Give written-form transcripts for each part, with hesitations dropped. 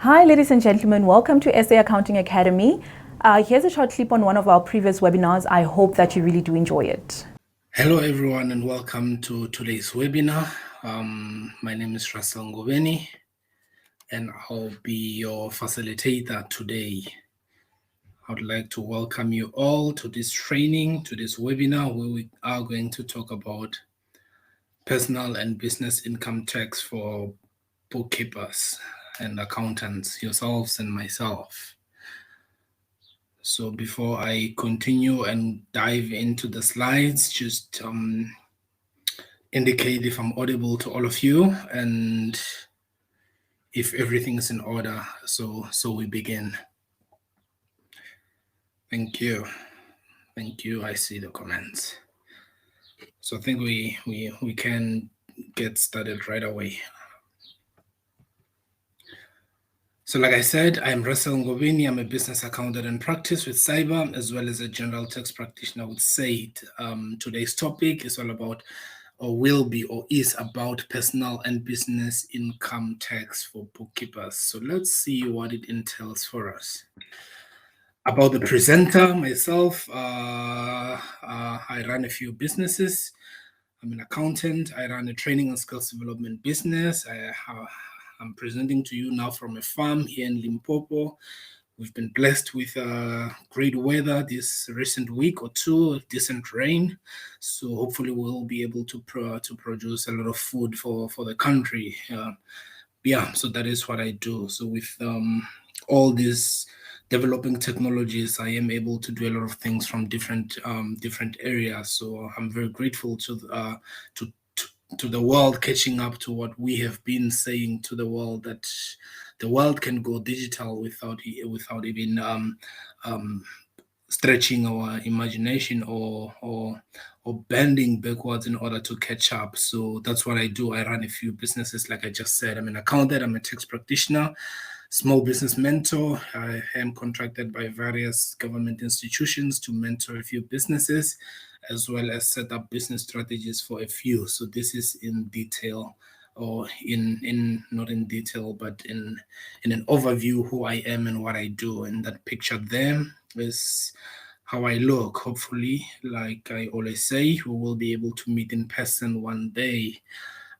Hi, ladies and gentlemen. Welcome to SA Accounting Academy. Here's a short clip on one of our previous webinars. I hope that you really do enjoy it. Hello, everyone, and welcome to today's webinar. My name is Russel Ngobeni, and I'll be your facilitator today. I would like to welcome you all to this training, to this webinar, where we are going to talk about personal and business income tax for bookkeepers and accountants, yourselves and myself. So before I continue and dive into the slides, just indicate if I'm audible to all of you and if everything is in order. So we begin. Thank you. Thank you. I see the comments. So I think we can get started right away. So like I said, I'm Russel Ngobeni. I'm a business accountant in practice with cyber, as well as a general tax practitioner with SAID. Today's topic is all about, or will be, or is about personal and business income tax for bookkeepers. So let's see what it entails for us. About the presenter, myself, I run a few businesses. I'm an accountant. I run a training and skills development business. I'm presenting to you now from a farm here in Limpopo. We've been blessed with great weather this recent week or two, decent rain. So hopefully we'll be able to produce a lot of food for the country. So that is what I do. So with all these developing technologies, I am able to do a lot of things from different areas. So I'm very grateful to the world catching up to what we have been saying to the world, that the world can go digital without even stretching our imagination or bending backwards in order to catch up. So that's what I do. I run a few businesses, like I just said. I'm an accountant, I'm a tax practitioner, small business mentor. I am contracted by various government institutions to mentor a few businesses, as well as set up business strategies for a few. So this is in detail, or in not in detail, but in an overview who I am and what I do. And that picture there is how I look. Hopefully, like I always say, we will be able to meet in person one day.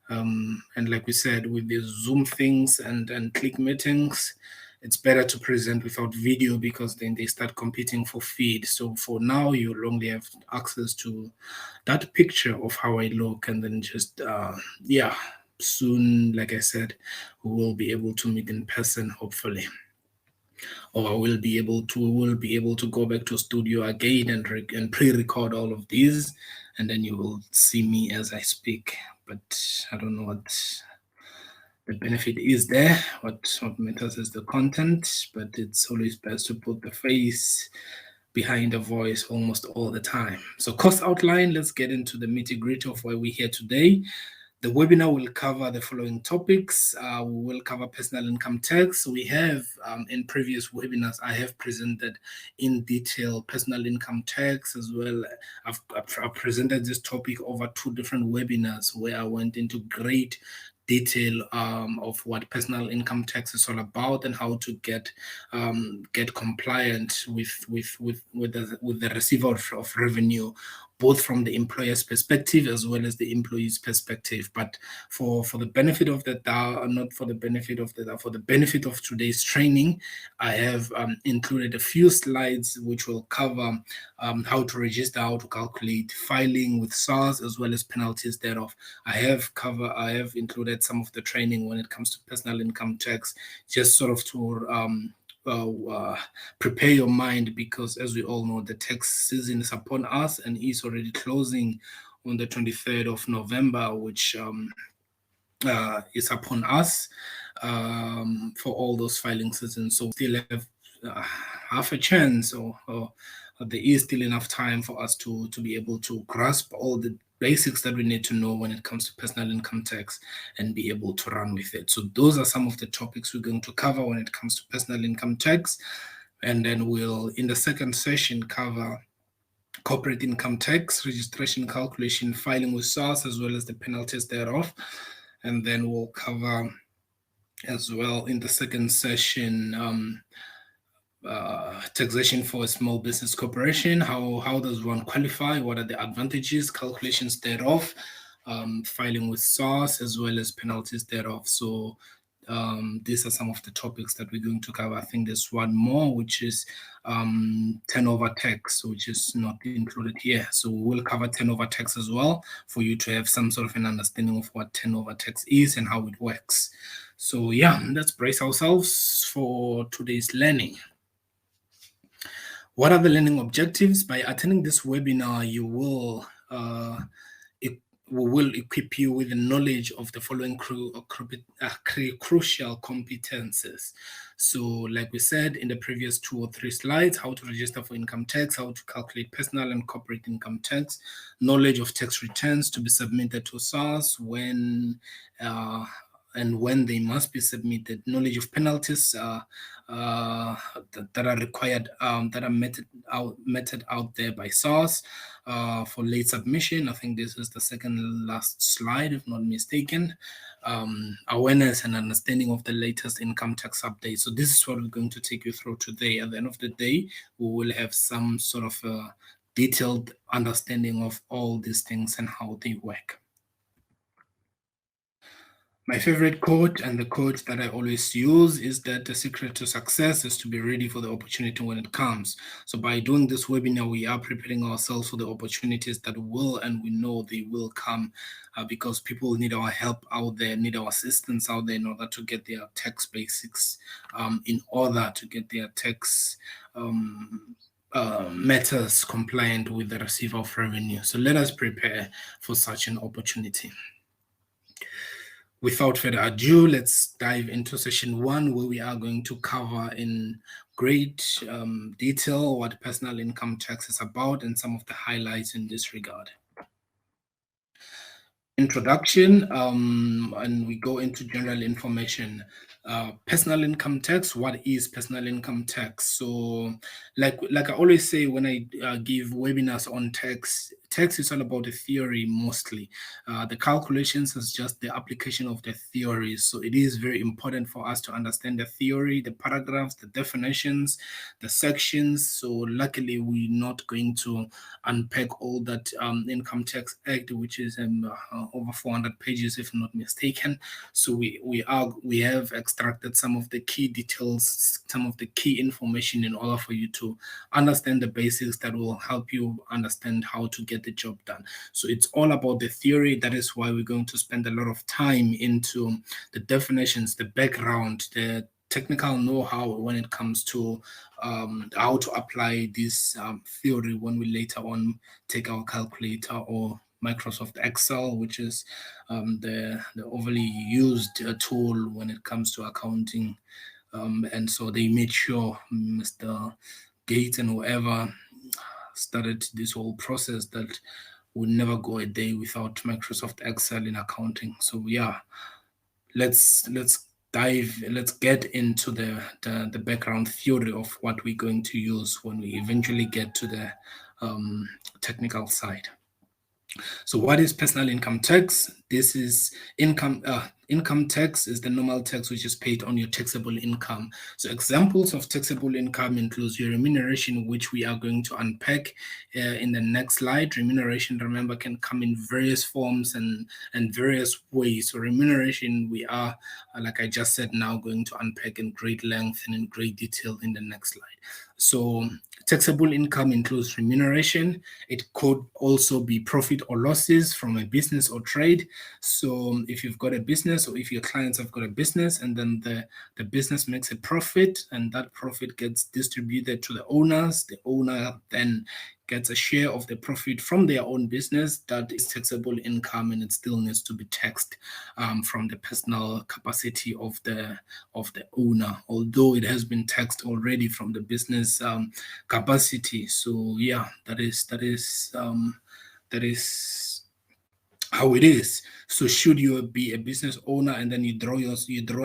And like we said, with the Zoom things and click meetings, it's better to present without video, because then they start competing for feed. So for now, you'll only have access to that picture of how I look, and then just soon, like I said, we will be able to meet in person, hopefully. Or we'll be able to go back to studio again and pre-record all of these, and then you will see me as I speak. But I don't know what the benefit is there. What matters is the content, but it's always best to put the face behind the voice almost all the time. So cost outline, let's get into the nitty-gritty of why we're here today. The webinar will cover the following topics. We will cover personal income tax. We have, in previous webinars, I have presented in detail personal income tax as well. I've presented this topic over 2 different webinars where I went into great detail of what personal income tax is all about, and how to get compliant with the receiver of revenue, both from the employer's perspective as well as the employee's perspective. But for the benefit of for the benefit of today's training, I have included a few slides which will cover how to register, how to calculate, filing with SARS, as well as penalties thereof. I have included some of the training when it comes to personal income tax, just sort of to prepare your mind, because as we all know, the tax season is upon us and is already closing on the 23rd of November, which is upon us for all those filing seasons. So we still have half a chance, or there is still enough time for us to be able to grasp all the basics that we need to know when it comes to personal income tax and be able to run with it. So those are some of the topics we're going to cover when it comes to personal income tax. And then we'll, in the second session, cover corporate income tax, registration, calculation, filing with SARS, as well as the penalties thereof. And then we'll cover as well in the second session. Taxation for a small business corporation. How does one qualify? What are the advantages, calculations thereof, filing with SARS, as well as penalties thereof. So these are some of the topics that we're going to cover. I think there's one more, which is turnover tax, which is not included here. So we'll cover turnover tax as well for you to have some sort of an understanding of what turnover tax is and how it works. So yeah, let's brace ourselves for today's learning. What are the learning objectives? By attending this webinar, you will we will equip you with the knowledge of the following crucial competences. So, like we said in the previous 2 or 3 slides, how to register for income tax, how to calculate personal and corporate income tax, knowledge of tax returns to be submitted to SARS and when they must be submitted, knowledge of penalties that are required, that are meted out there by SARS for late submission. I think this is the second last slide, if not mistaken. Awareness and understanding of the latest income tax update. So this is what we're going to take you through today. At the end of the day, we will have some sort of a detailed understanding of all these things and how they work. My favorite quote, and the quote that I always use, is that the secret to success is to be ready for the opportunity when it comes. So by doing this webinar, we are preparing ourselves for the opportunities that will, and we know they will come, because people need our help out there, need our assistance out there in order to get their tax basics, in order to get their tax matters compliant with the receiver of revenue. So let us prepare for such an opportunity. Without further ado, let's dive into session 1, where we are going to cover in great detail what personal income tax is about and some of the highlights in this regard. Introduction, and we go into general information. Personal income tax. What is personal income tax? So, like I always say when I give webinars on tax is all about the theory mostly. The calculations is just the application of the theories. So it is very important for us to understand the theory, the paragraphs, the definitions, the sections. So luckily, we're not going to unpack all that Income Tax Act, which is over 400 pages, if not mistaken. So we have extracted some of the key details, some of the key information in order for you to understand the basics that will help you understand how to get the job done. So it's all about the theory. That is why we're going to spend a lot of time into the definitions, the background, the technical know-how when it comes to how to apply this theory when we later on take our calculator or Microsoft Excel, which is the overly used tool when it comes to accounting. And so they made sure Mr. Gates and whoever started this whole process that would never go a day without Microsoft Excel in accounting. So yeah, let's get into the background theory of what we're going to use when we eventually get to the technical side. So what is personal income tax? This is income tax is the normal tax which is paid on your taxable income. So examples of taxable income includes your remuneration, which we are going to unpack in the next slide. Remuneration, remember, can come in various forms and various ways. So remuneration, we are, like I just said, now going to unpack in great length and in great detail in the next slide. So taxable income includes remuneration. It could also be profit or losses from a business or trade. So if you've got a business, or if your clients have got a business, and then the business makes a profit, and that profit gets distributed to the owners, the owner then gets a share of the profit from their own business. That is taxable income, and it still needs to be taxed from the personal capacity of the owner, although it has been taxed already from the business capacity. So yeah, that is how it is. So should you be a business owner and then you draw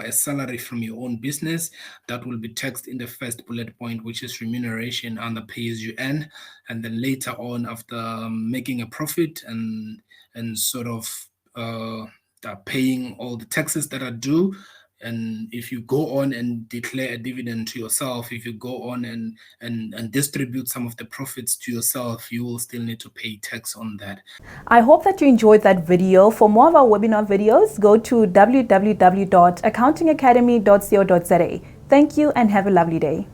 a salary from your own business, that will be taxed in the first bullet point, which is remuneration under pay as you earn. And then later on, after making a profit and sort of paying all the taxes that are due, And if you go on and declare a dividend to yourself, if you go on and distribute some of the profits to yourself, you will still need to pay tax on that. I hope that you enjoyed that video. For more of our webinar videos, go to www.accountingacademy.co.za. Thank you and have a lovely day.